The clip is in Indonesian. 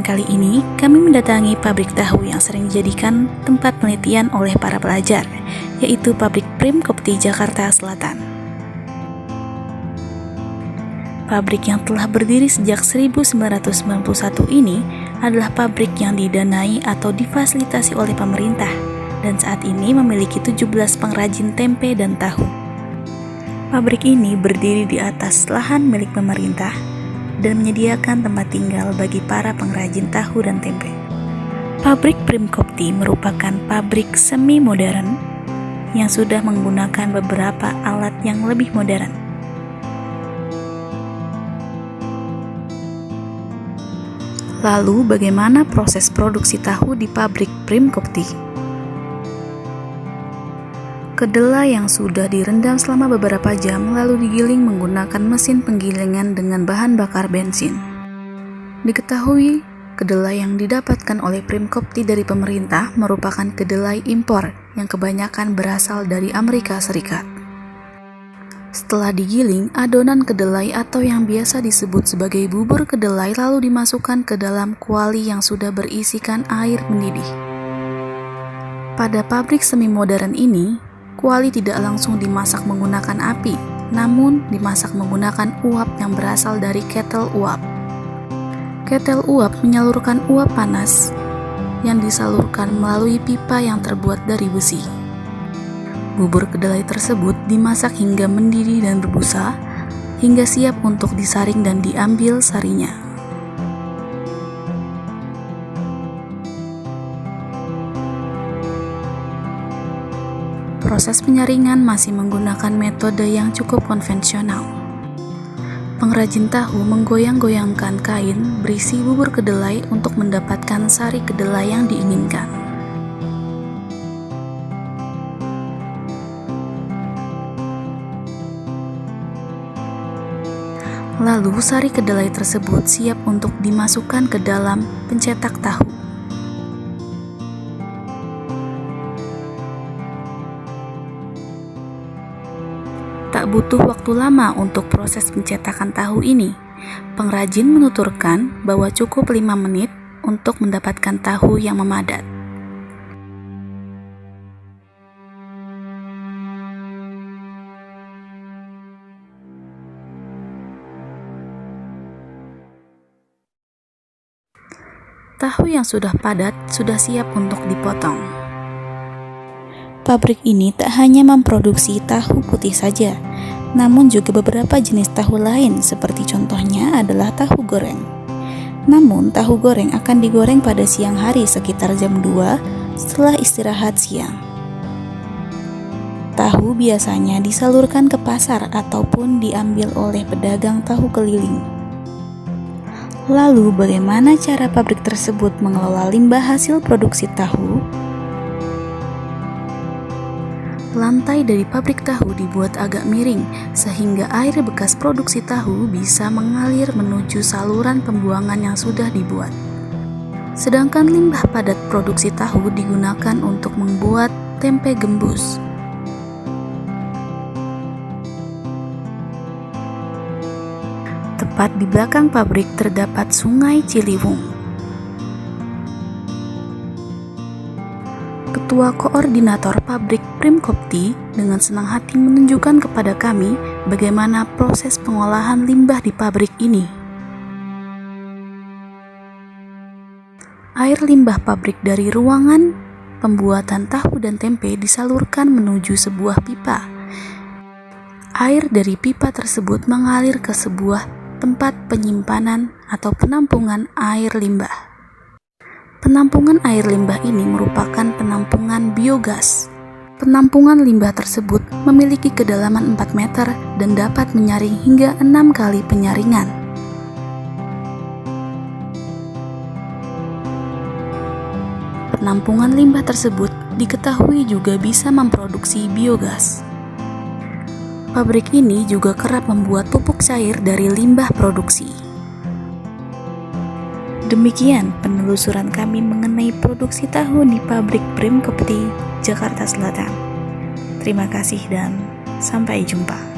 kali ini, kami mendatangi pabrik tahu yang sering dijadikan tempat penelitian oleh para pelajar, yaitu pabrik Prim Kopti Jakarta Selatan. Pabrik yang telah berdiri sejak 1991 ini adalah pabrik yang didanai atau difasilitasi oleh pemerintah, dan saat ini memiliki 17 pengrajin tempe dan tahu. Pabrik ini berdiri di atas lahan milik pemerintah dan menyediakan tempat tinggal bagi para pengrajin tahu dan tempe. Pabrik Prim Kopti merupakan pabrik semi modern yang sudah menggunakan beberapa alat yang lebih modern. Lalu bagaimana proses produksi tahu di pabrik Prim Kopti? Kedelai yang sudah direndam selama beberapa jam lalu digiling menggunakan mesin penggilingan dengan bahan bakar bensin. Diketahui, kedelai yang didapatkan oleh Prim Kopti dari pemerintah merupakan kedelai impor yang kebanyakan berasal dari Amerika Serikat. Setelah digiling, adonan kedelai atau yang biasa disebut sebagai bubur kedelai lalu dimasukkan ke dalam kuali yang sudah berisikan air mendidih. Pada pabrik semi modern ini, kuali tidak langsung dimasak menggunakan api, namun dimasak menggunakan uap yang berasal dari ketel uap. Ketel uap menyalurkan uap panas yang disalurkan melalui pipa yang terbuat dari besi. Bubur kedelai tersebut dimasak hingga mendidih dan berbusa, hingga siap untuk disaring dan diambil sarinya. Proses penyaringan masih menggunakan metode yang cukup konvensional. Pengrajin tahu menggoyang-goyangkan kain berisi bubur kedelai untuk mendapatkan sari kedelai yang diinginkan. Lalu sari kedelai tersebut siap untuk dimasukkan ke dalam pencetak tahu. Tak butuh waktu lama untuk proses pencetakan tahu ini. Pengrajin menuturkan bahwa cukup 5 menit untuk mendapatkan tahu yang memadat. Tahu yang sudah padat sudah siap untuk dipotong. Pabrik ini tak hanya memproduksi tahu putih saja, namun juga beberapa jenis tahu lain seperti contohnya adalah tahu goreng. Namun tahu goreng akan digoreng pada siang hari sekitar jam 2 setelah istirahat siang. Tahu biasanya disalurkan ke pasar ataupun diambil oleh pedagang tahu keliling. Lalu bagaimana cara pabrik tersebut mengelola limbah hasil produksi tahu? Lantai dari pabrik tahu dibuat agak miring, sehingga air bekas produksi tahu bisa mengalir menuju saluran pembuangan yang sudah dibuat. Sedangkan limbah padat produksi tahu digunakan untuk membuat tempe gembus. Tepat di belakang pabrik terdapat Sungai Ciliwung. Ketua Koordinator Pabrik Prim Kopti dengan senang hati menunjukkan kepada kami bagaimana proses pengolahan limbah di pabrik ini. Air limbah pabrik dari ruangan pembuatan tahu dan tempe disalurkan menuju sebuah pipa. Air dari pipa tersebut mengalir ke sebuah tempat penyimpanan atau penampungan air limbah. Penampungan air limbah ini merupakan penampungan biogas. Penampungan limbah tersebut memiliki kedalaman 4 meter dan dapat menyaring hingga 6 kali penyaringan. Penampungan limbah tersebut diketahui juga bisa memproduksi biogas. Pabrik ini juga kerap membuat pupuk cair dari limbah produksi. Demikian penelusuran kami mengenai produksi tahu di pabrik Prim Kopti, Jakarta Selatan. Terima kasih dan sampai jumpa.